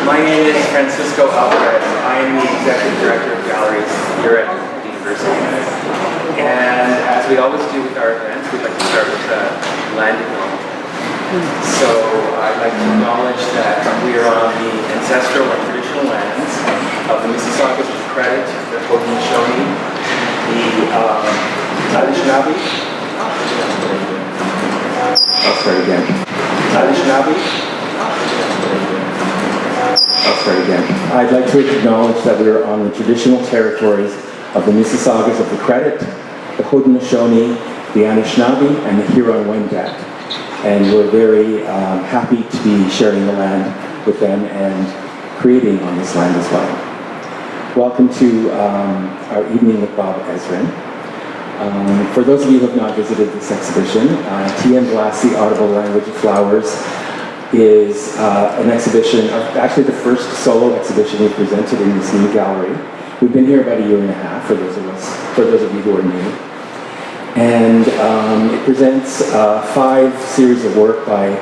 My name is Francisco Alvarez. I am the Executive Director of Galleries here at the University. And as we always do with our events, we'd like to start with land acknowledgement. So I'd like to acknowledge that we are on the ancestral and traditional lands of the Mississaugas of Credit, the Haudenosaunee, the Anishinaabe. I'll start again. I'd like to acknowledge that we are on the traditional territories of the Mississaugas of the Credit, the Haudenosaunee, the Anishinaabe, and the Huron-Wendat. And we're very happy to be sharing the land with them and creating on this land as well. Welcome to our evening with Bob Ezrin. For those of you who have not visited this exhibition, T.M. Blassie, Audible Language of Flowers, is an exhibition, actually the first solo exhibition we've presented in this new gallery. We've been here about a year and a half, for those of you who are new. And it presents 5 series of work by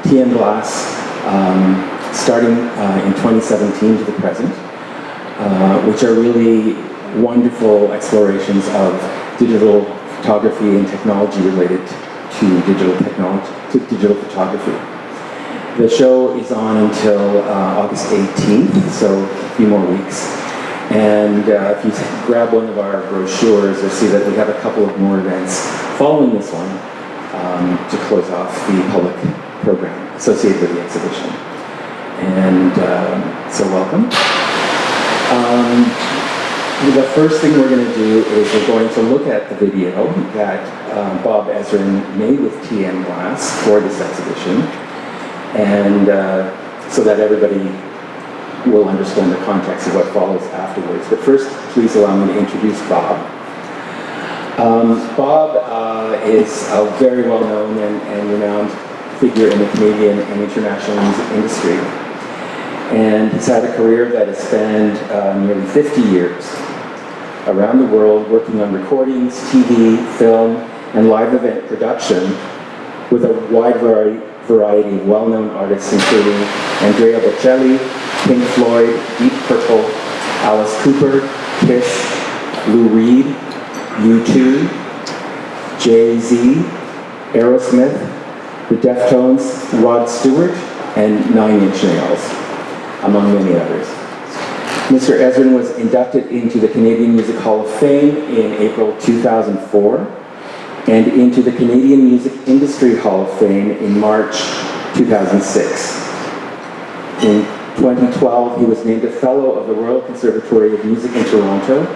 T.M. Blass, starting in 2017 to the present, which are really wonderful explorations of digital photography and technology related to digital photography. The show is on until August 18th, so a few more weeks. And if you grab one of our brochures, you'll see that we have a couple of more events following this one to close off the public program associated with the exhibition. And so welcome. The first thing we're going to do is we're going to look at the video that Bob Ezrin made with T.M. Blass for this exhibition, and so that everybody will understand the context of what follows afterwards. But first, please allow me to introduce Bob. Bob is a very well-known and renowned figure in the Canadian and international music industry, and he's had a career that has spanned nearly 50 years around the world, working on recordings, TV, film, and live event production with a wide variety of well-known artists, including Andrea Bocelli, Pink Floyd, Deep Purple, Alice Cooper, Kiss, Lou Reed, U2, Jay-Z, Aerosmith, the Deftones, Rod Stewart, and 9 Inch Nails, among many others. Mr. Ezrin was inducted into the Canadian Music Hall of Fame in April 2004 and into the Canadian Music Industry Hall of Fame in March 2006. In 2012, he was named a Fellow of the Royal Conservatory of Music in Toronto,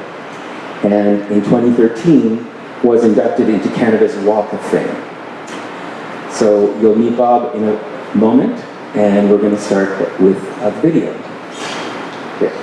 and in 2013 was inducted into Canada's Walk of Fame. So you'll meet Bob in a moment, and we're going to start with a video. Yeah.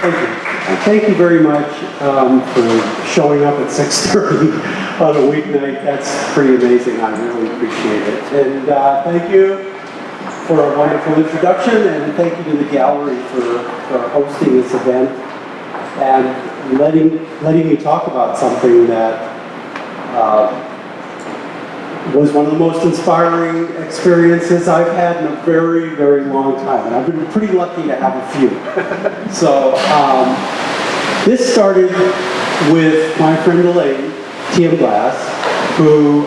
Thank you. Thank you very much for showing up at 6:30 on a weeknight. That's pretty amazing. I really appreciate it. And thank you for a wonderful introduction, and thank you to the gallery for hosting this event and letting me talk about something that was one of the most inspiring experiences I've had in a very, very long time. And I've been pretty lucky to have a few. So this started with my friend Elaine, TM Glass, who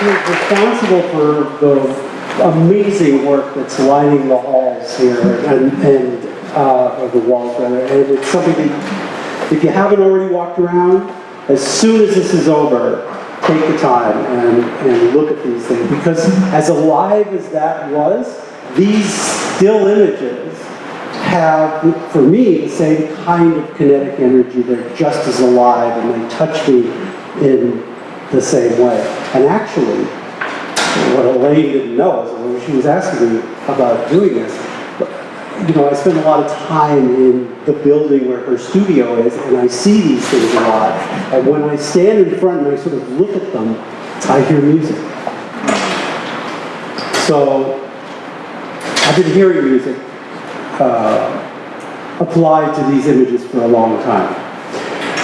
is responsible for the amazing work that's lining the halls here or the walls rather. And it's something that, if you haven't already walked around, as soon as this is over, take the time and look at these things. Because as alive as that was, these still images have, for me, the same kind of kinetic energy. They're just as alive and they touch me in the same way. And actually, what Elaine didn't know is when she was asking me about doing this, you know, I spend a lot of time in the building where her studio is, and I see these things a lot. And when I stand in front and I sort of look at them, I hear music. So I've been hearing music applied to these images for a long time.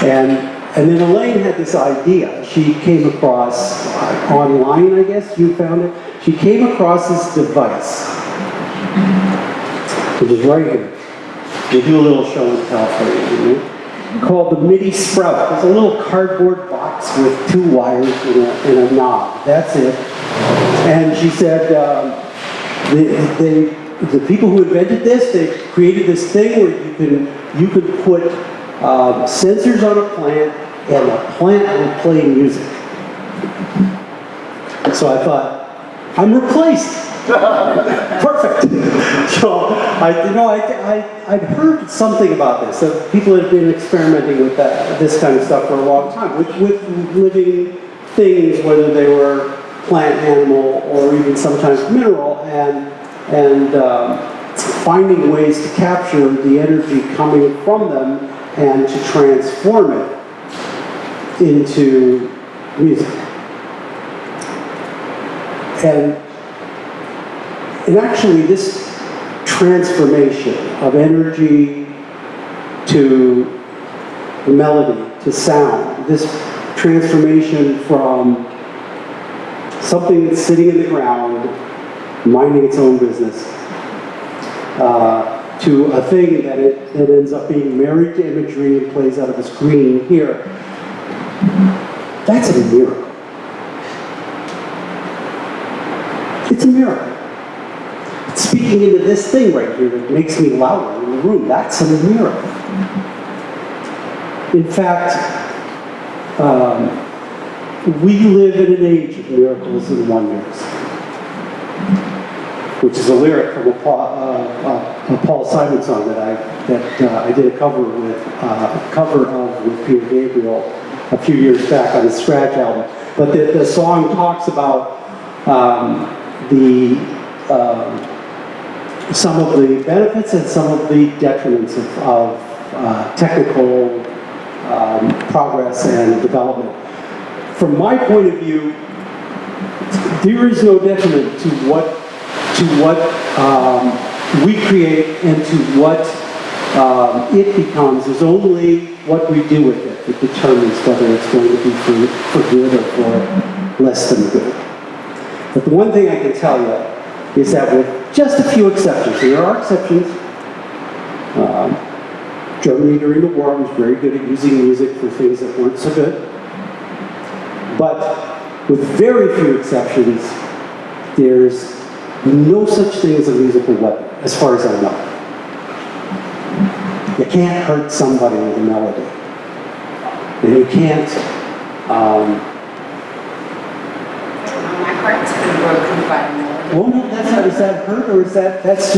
And then Elaine had this idea. She came across, online I guess, you found it. She came across this device, which is right here. We'll do a little show and tell for you, called the MIDI Sprout. It's a little cardboard box with two wires and a knob. That's it. And she said the people who invented this, they created this thing where you could put sensors on a plant, and the plant would play music. So I thought, I'm replaced. Perfect. So I've heard something about this. So people have been experimenting with this kind of stuff for a long time with living things, whether they were plant, animal, or even sometimes mineral, and finding ways to capture the energy coming from them and to transform it into music. And actually, this transformation of energy to melody, to sound, this transformation from something that's sitting in the ground, minding its own business, to a thing that ends up being married to imagery and plays out of a screen here, that's a miracle. It's a miracle. Speaking into this thing right here that makes me louder in the room, that's a miracle. In fact, we live in an age of miracles and wonders, which is a lyric from a Paul Simon song that I did a cover of with Peter Gabriel a few years back on his Scratch album. But the song talks about some of the benefits and some of the detriments of technical progress and development. From my point of view, there is no detriment to what we create and to what it becomes. There's only what we do with it that determines whether it's going to be for good or for less than good. But the one thing I can tell you is that with just a few exceptions, there are exceptions. Germany during the war was very good at using music for things that weren't so good. But with very few exceptions, there's no such thing as a musical weapon, as far as I know. You can't hurt somebody with a melody. And you can't... My heart's been broken by a melody. Oh no, that's not, is that hurt, or is that's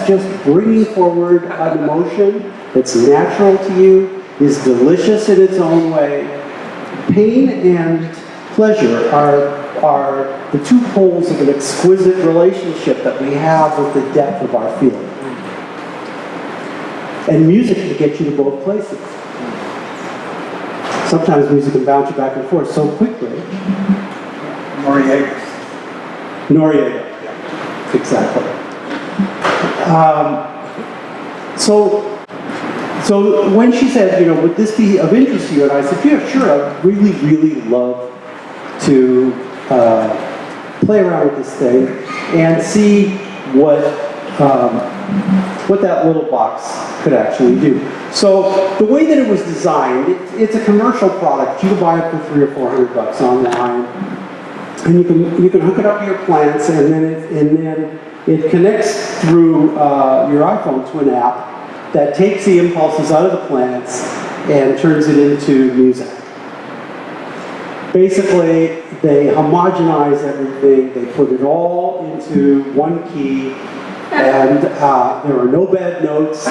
just bringing forward an emotion that's natural to you, is delicious in its own way. Pain and pleasure are are the two poles of an exquisite relationship that we have with the depth of our feeling. And music can get you to both places. Sometimes music can bounce you back and forth so quickly. Noriega. Exactly. So when she said, would this be of interest to you? And I said, yeah, sure. I'd really, really love to play around with this thing and see what that little box could actually do. So the way that it was designed, it's a commercial product. You can buy it for $300 or $400 online, and you can hook it up to your plants, and then it connects through your iPhone to an app that takes the impulses out of the plants and turns it into music. Basically, they homogenize everything. They put it all into one key, and there are no bad notes.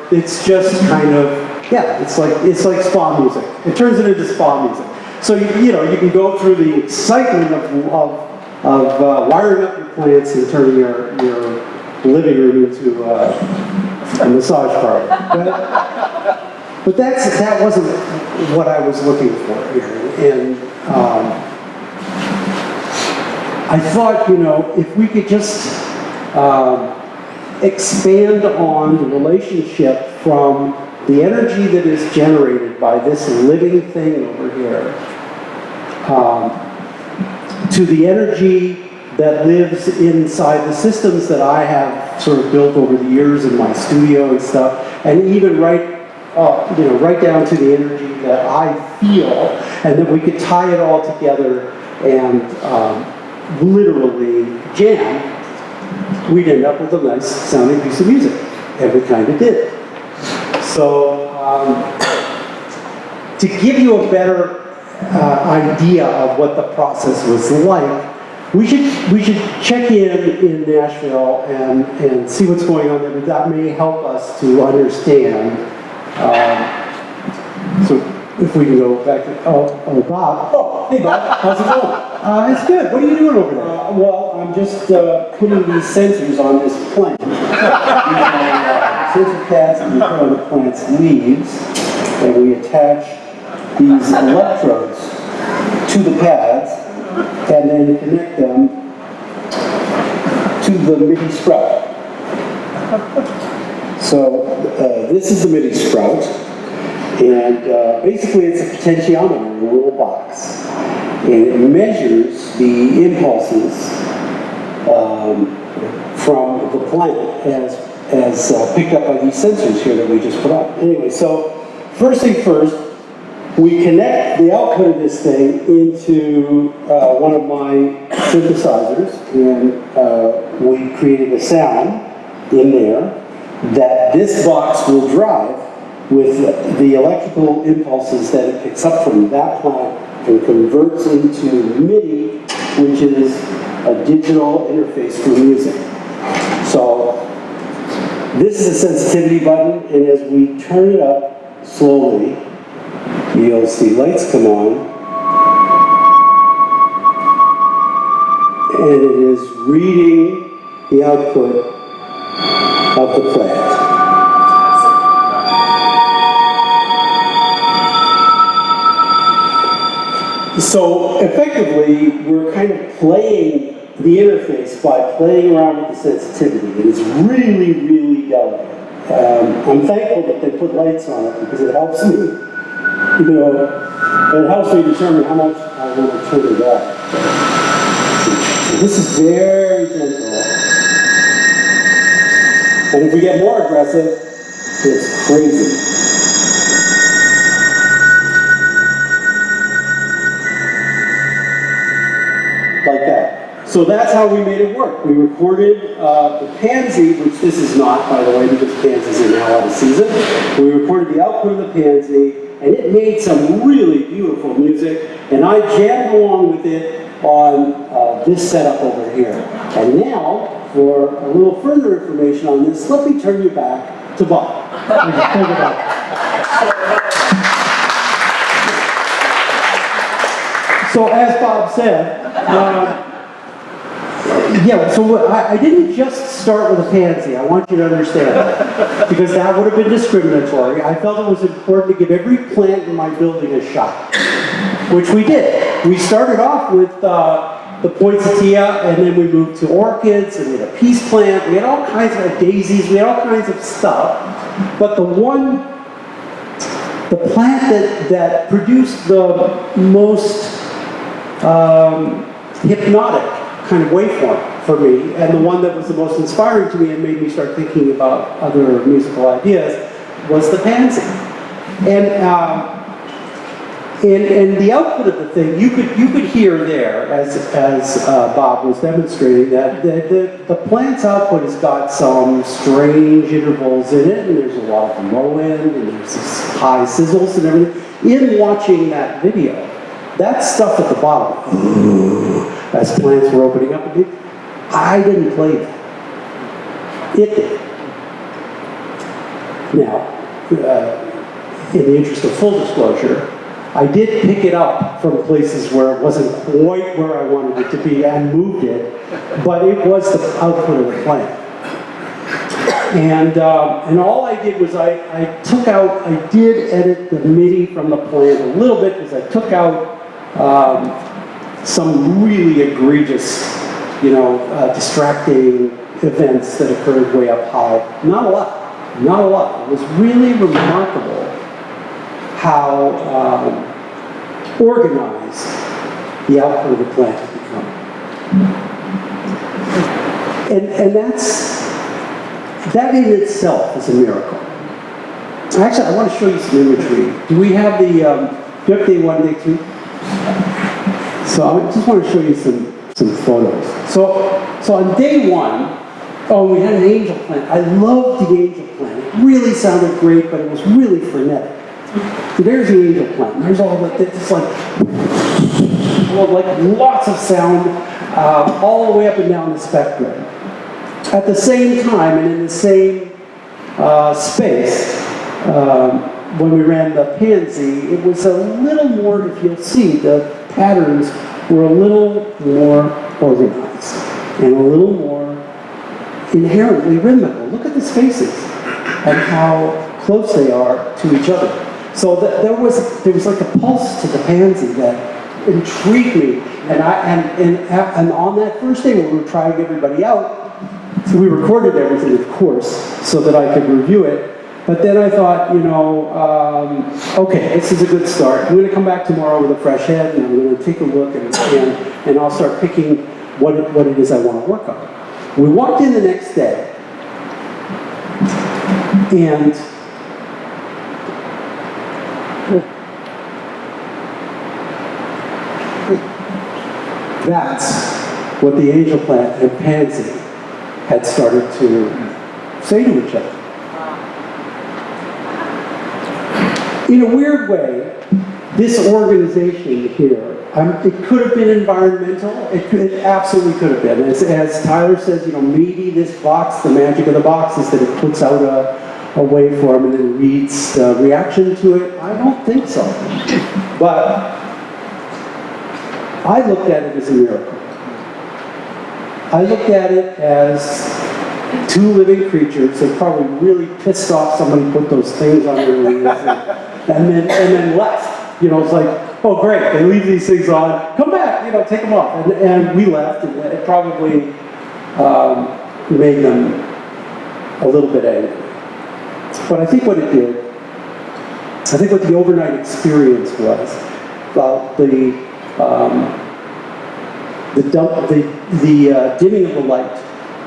It's just kind of, it's like spa music. It turns it into spa music. So you can go through the excitement of wiring up your plants and turning your living room into a massage parlor. But that wasn't what I was looking for here. And I thought, if we could just expand on the relationship from the energy that is generated by this living thing over here to the energy that lives inside the systems that I have sort of built over the years in my studio and stuff, and even right down to the energy that I feel, and then we could tie it all together and literally jam, we'd end up with a nice sounding piece of music, and we kind of did. So to give you a better idea of what the process was like, we should check in Nashville and see what's going on there. That may help us to understand. So if we can go back to Bob. Oh, hey Bob, how's it going? It's good. What are you doing over there? Well, I'm just putting these sensors on this plant. These are sensor pads that we put on the plant's leaves, and we attach these electrodes to the pads, and then connect them to the MIDI sprout. So this is the MIDI sprout, and basically it's a potentiometer in a little box, and it measures the impulses from the plant as picked up by these sensors here that we just put up. Anyway, so first thing first, we connect the output of this thing into one of my synthesizers, and we created a sound in there that this box will drive with the electrical impulses that it picks up from that plant and converts into MIDI, which is a digital interface for music. So this is a sensitivity button, and as we turn it up slowly, you'll see lights come on, and it is reading the output of the plant. So effectively, we're kind of playing the interface by playing around with the sensitivity. It is really, really delicate. I'm thankful that they put lights on it because it helps me. It helps me determine how much I want to turn it up. So this is very gentle. And if we get more aggressive, it's crazy. Like that. So that's how we made it work. We recorded the Pansy, which this is not, by the way, because Pansies are now out of season. We recorded the output of the Pansy, and it made some really beautiful music, and I jammed along with it on this setup over here. And now, for a little further information on this, let me turn you back to Bob. Thank you, Bob. So as Bob said, yeah, so I didn't just start with a pansy, I want you to understand that, because that would have been discriminatory. I felt it was important to give every plant in my building a shot, which we did. We started off with the poinsettia, and then we moved to orchids, and we had a peace plant, we had all kinds of daisies, we had all kinds of stuff, but the plant that produced the most hypnotic kind of waveform for me, and the one that was the most inspiring to me and made me start thinking about other musical ideas, was the pansy. And the output of the thing, you could hear there, as Bob was demonstrating, that the plant's output has got some strange intervals in it, and there's a lot of low end, and there's this high sizzles and everything. In watching that video, that stuff at the bottom, as plants were opening up, I didn't play that. It did. Now, in the interest of full disclosure, I did pick it up from places where it wasn't quite where I wanted it to be and moved it, but it was the output of the plant. And all I did was I did edit the MIDI from the plant a little bit, because I took out some really egregious, distracting events that occurred way up high. Not a lot. It was really remarkable how organized the output of the plant had become. And that in itself is a miracle. Actually, I want to show you some imagery. Do we have the, do you have day one, day two? So I just want to show you some photos. So on day one, we had an angel plant. I loved the angel plant. It really sounded great, but it was really frenetic. So there's the angel plant. There's all the, it's like lots of sound all the way up and down the spectrum. At the same time and in the same space, when we ran the pansy, it was a little more, if you'll see, the patterns were a little more organized and a little more inherently rhythmical. Look at the spaces and how close they are to each other. So there was like a pulse to the pansy that intrigued me. And on that first day when we were trying everybody out, so we recorded everything, of course, so that I could review it. But then I thought, okay, this is a good start. I'm going to come back tomorrow with a fresh head, and I'm going to take a look, and I'll start picking what it is I want to work on. We walked in the next day, and that's what the angel plant and pansy had started to say to each other. In a weird way, this organization here, it could have been environmental. It absolutely could have been. As Tyler says, maybe this box, the magic of the box is that it puts out a waveform and then reads the reaction to it. I don't think so. But I looked at it as a miracle. I looked at it as two living creatures that probably really pissed off somebody who put those things on their leaves and then left. It's like, oh great, they leave these things on, come back, take them off. And we left, and it probably made them a little bit angry. But I think what it did, I think what the overnight experience was, about the dimming of the light.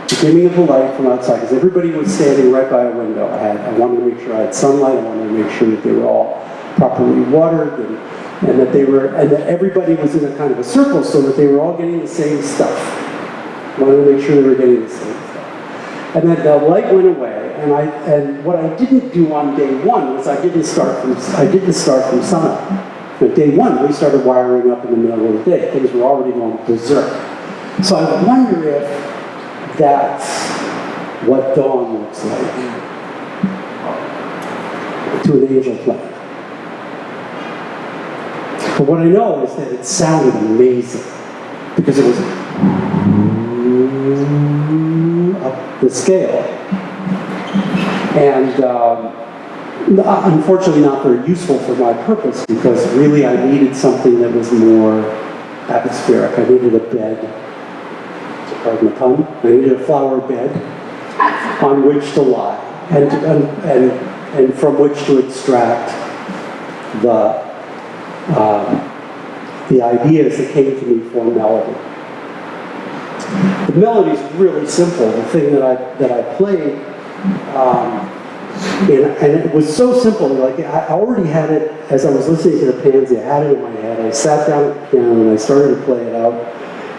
The dimming of the light from outside, because everybody was standing right by a window. I wanted to make sure I had sunlight. I wanted to make sure that they were all properly watered, and that everybody was in a kind of a circle, so that they were all getting the same stuff. I wanted to make sure they were getting the same stuff. And then the light went away, and what I didn't do on day one was I didn't start from sunup. But day one, we started wiring up in the middle of the day. Things were already going berserk. So I wonder if that's what dawn looks like to an angel plant. But what I know is that it sounded amazing because it was up the scale. And unfortunately not very useful for my purpose because really I needed something that was more atmospheric. I needed a bed, pardon the pun, I needed a flower bed on which to lie and from which to extract the ideas that came to me for melody. The melody's really simple. The thing that I played, and it was so simple. Like I already had it as I was listening to the Pansy. I had it in my head. I sat down at the piano and I started to play it out.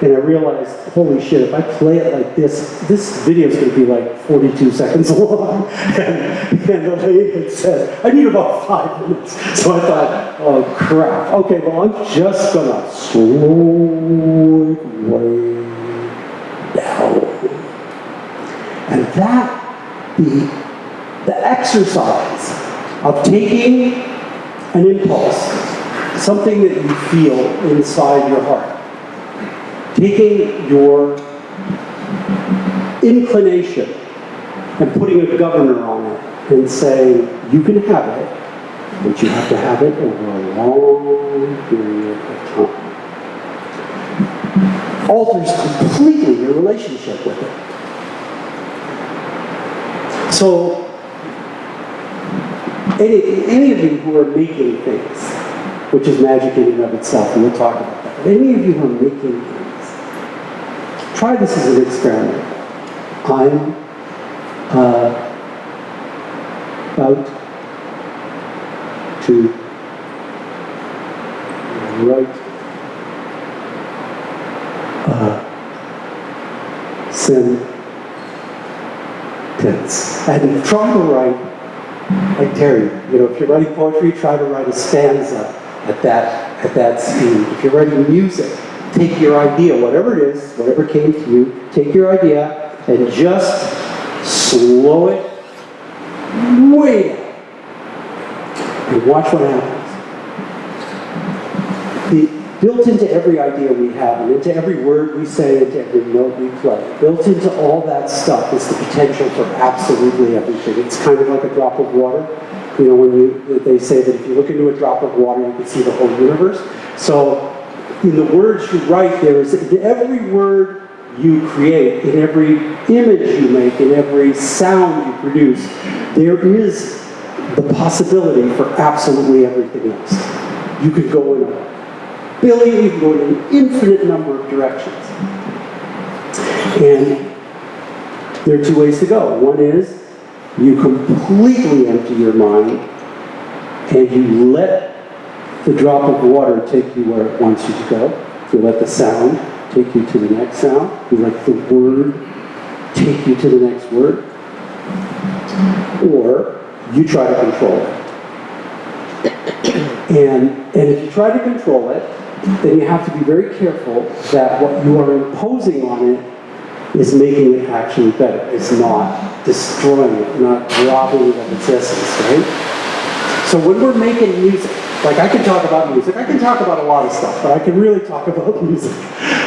And I realized, holy shit, if I play it like this video is going to be like 42 seconds long. And the lady had said, I need about 5 minutes. So I thought, oh crap. Okay, well I'm just going to slow it way down. And that, the exercise of taking an impulse, something that you feel inside your heart, taking your inclination and putting a governor on it and saying, you can have it, but you have to have it over a long period of time. Alters completely your relationship with it. So, any of you who are making things, which is magic in and of itself, and we'll talk about that, but any of you who are making things, try this as an experiment. I'm about to write a sentence. And try to write, like Terry, if you're writing poetry, try to write a stanza at that speed. If you're writing music, take your idea, whatever it is, whatever came to you, take your idea and just slow it way down. And watch what happens. Built into every idea we have, and into every word we say, into every note we play, built into all that stuff is the potential for absolutely everything. It's kind of like a drop of water. When they say that if you look into a drop of water, you can see the whole universe. So, in the words you write, there is in every word you create, in every image you make, in every sound you produce, there is the possibility for absolutely everything else. You could go in a billion, you can go in an infinite number of directions. And there are two ways to go. One is you completely empty your mind and you let the drop of water take you where it wants you to go. You let the sound take you to the next sound. You let the word take you to the next word. Or you try to control it. And if you try to control it, then you have to be very careful that what you are imposing on it is making it actually better. It's not destroying it, not robbing it of its essence, right? So when we're making music, like I can talk about music, I can talk about a lot of stuff, but I can really talk about music.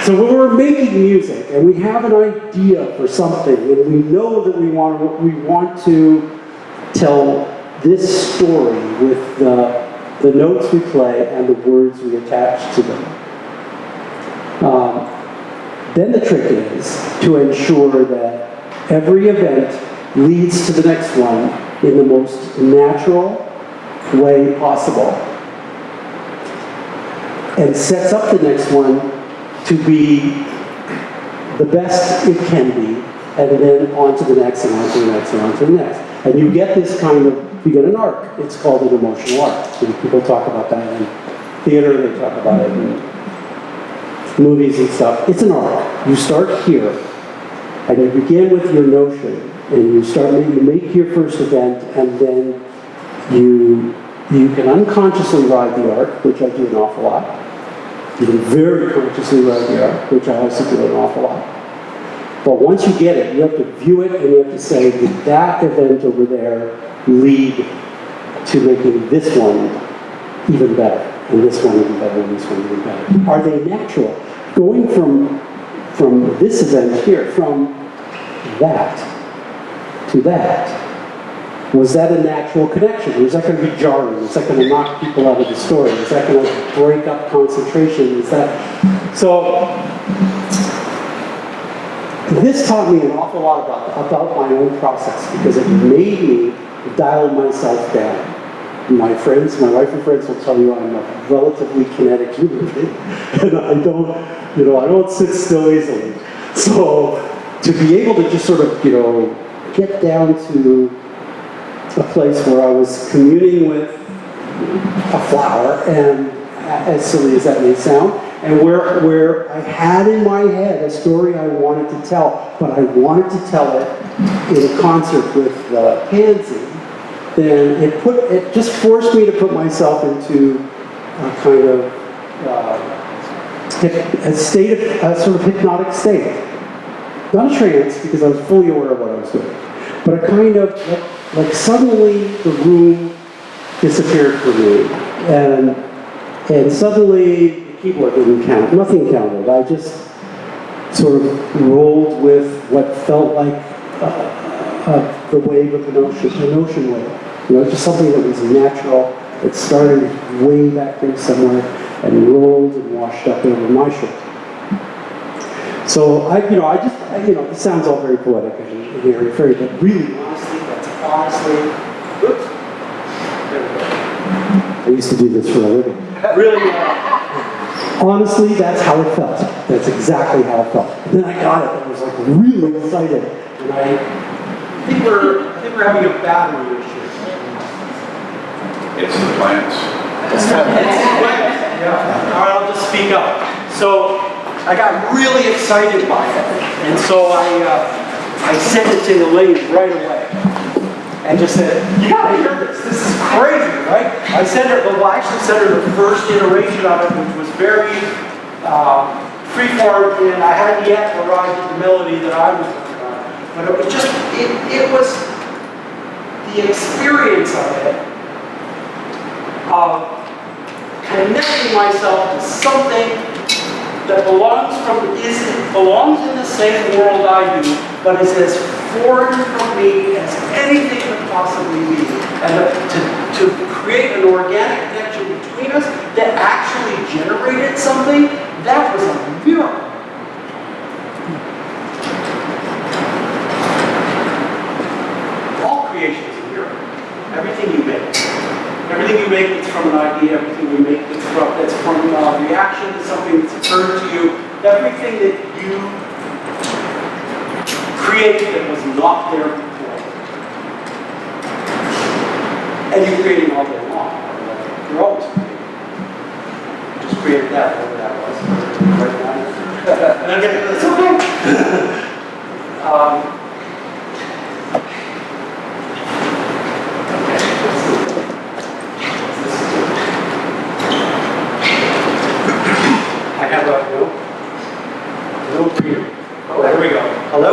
So when we're making music and we have an idea for something and we know that we want to tell this story with the notes we play and the words we attach to them. Then the trick is to ensure that every event leads to the next one in the most natural way possible and sets up the next one to be the best it can be, and then on to the next and on to the next and on to the next. And you get this kind of, you get an arc. It's called an emotional arc. People talk about that in theater, they talk about it in movies and stuff. It's an arc. You start here, and you begin with your notion, and you make your first event, and then you can unconsciously ride the arc, which I do an awful lot. You can very consciously ride the arc, which I also do an awful lot. But once you get it, you have to view it, and you have to say, did that event over there lead to making this one even better? and this one will be better, and this one will be better. Are they natural? Going from this event here, from that to that, was that a natural connection? Was that going to be jarring? Was that going to knock people out of the story? Was that going to break up concentration? Is that so? This taught me an awful lot about my own process because it made me dial myself down. My friends, my wife and friends will tell you I'm a relatively kinetic human being, and I don't sit still easily. So to be able to just sort of, get down to a place where I was communing with a flower, and as silly as that may sound, and where I had in my head a story I wanted to tell, but I wanted to tell it in a concert with Pansy, then it just forced me to put myself into a kind of a sort of hypnotic state. Not a trance, because I was fully aware of what I was doing, but a kind of, like suddenly the room disappeared for me, and suddenly the keyboard didn't count, nothing counted. I just sort of rolled with what felt like the wave of an ocean wave. Just something that was natural, that started way back there somewhere, and rolled and washed up over my shoulder. So this sounds all very poetic and very fairy, but really, honestly, oops, there we go. I used to do this for a living. Really, honestly, that's how it felt. That's exactly how it felt. And then I got it, and I was like really excited, and I think we're having a battery issue. It's the plants. Yeah. All right, I'll just speak up. So I got really excited by it, and so I sent it to Elaine right away, and just said, "You gotta hear this. This is crazy, right?" I sent her. Well, I actually sent her the first iteration of it, which was very freeform, and I hadn't yet arrived at the melody that I was working on. But it was just it was the experience of it. Of connecting myself to something that belongs in the same world I do, but is as foreign from me as anything could possibly be. And to create an organic connection between us that actually generated something, that was a miracle. All creation is a miracle. Everything you make. Everything you make that's from an idea, everything you make that's from a reaction to something that's occurred to you, everything that you create that was not there before. And you're creating all day long. You're always creating. Just created that, whatever that was. Right now. And again, it's okay. I have a no breather. Oh, there we go. Hello?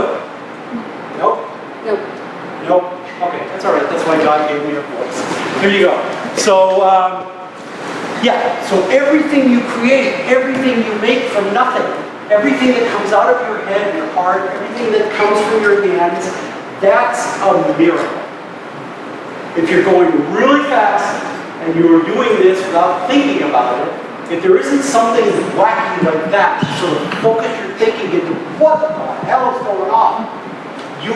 Nope? Nope. Nope. Okay, that's all right. That's why God gave me a voice. Here you go. So, so everything you create, everything you make from nothing, everything that comes out of your head, your heart, everything that comes from your hands, that's a miracle. If you're going really fast and you're doing this without thinking about it, if there isn't something wacky like that, sort of focus your thinking into what the hell is going on, you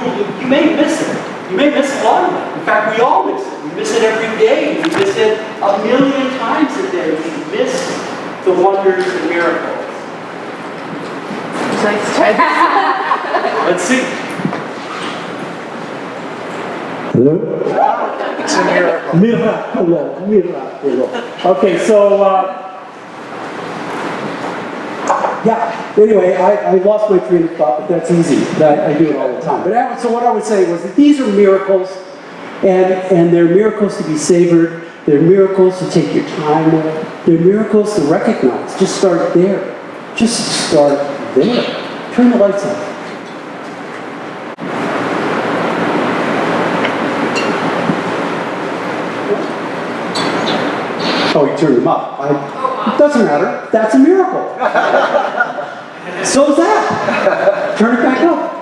may miss it. You may miss a lot of it. In fact, we all miss it. We miss it every day. We miss it a million times a day. We miss the wonders and miracles. Let's see. Hello? It's a miracle. Miracle. Okay, so, anyway, I lost my train of thought, but that's easy. I do it all the time. But so what I would say was that these are miracles, and they're miracles to be savored. They're miracles to take your time with. They're miracles to recognize. Just start there. Just start there. Turn the lights on. Oh, you turned them up. It doesn't matter. That's a miracle. So's that. Turn it back up.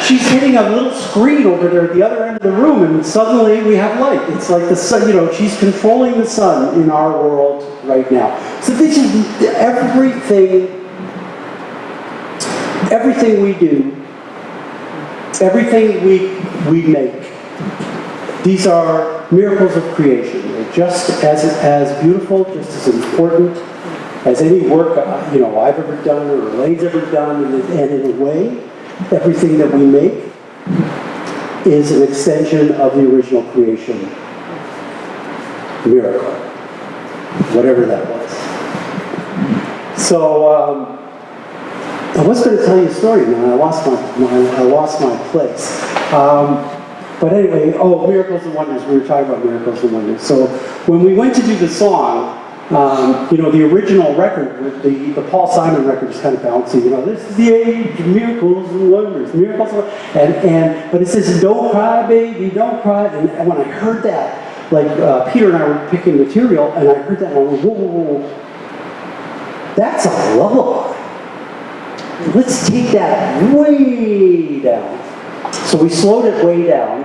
She's hitting a little screen over there at the other end of the room, and suddenly we have light. It's like the sun, she's controlling the sun in our world right now. So this is everything we do, everything we make. These are miracles of creation. They're just as beautiful, just as important as any work I've ever done or Elaine's ever done, and in a way, everything that we make is an extension of the original creation miracle, whatever that was. So I was going to tell you a story, man. I lost my place. But anyway, miracles and wonders. We were talking about miracles and wonders. So when we went to do the song, the original record, the Paul Simon record is kind of bouncy. This is the age of miracles and wonders, but it says, "Don't cry, baby, don't cry." And when I heard that, Peter and I were picking material, and I heard that, and I went, "Whoa, whoa, whoa, that's a lullaby. Let's take that way down." So we slowed it way down,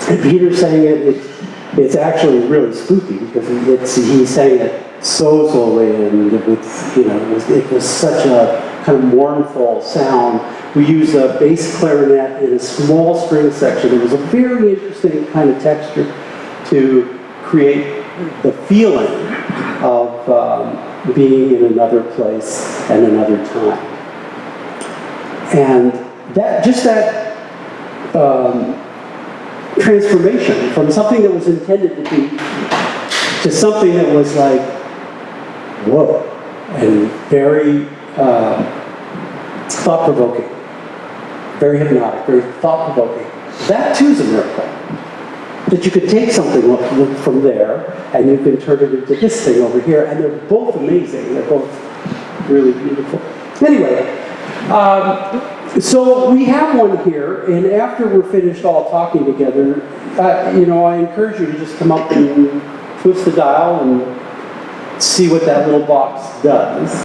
and Peter's saying it's actually really spooky because he's saying it so slowly, and it was such a kind of mournful sound. We used a bass clarinet in a small string section. It was a very interesting kind of texture to create the feeling of being in another place and another time. And that transformation from something that was intended to be to something that was like, whoa, and very thought-provoking, very hypnotic, very thought-provoking. That too is a miracle. That you could take something from there and you can turn it into this thing over here, and they're both amazing. They're both really beautiful. Anyway, so we have one here, and after we're finished all talking together, I encourage you to just come up and twist the dial and see what that little box does.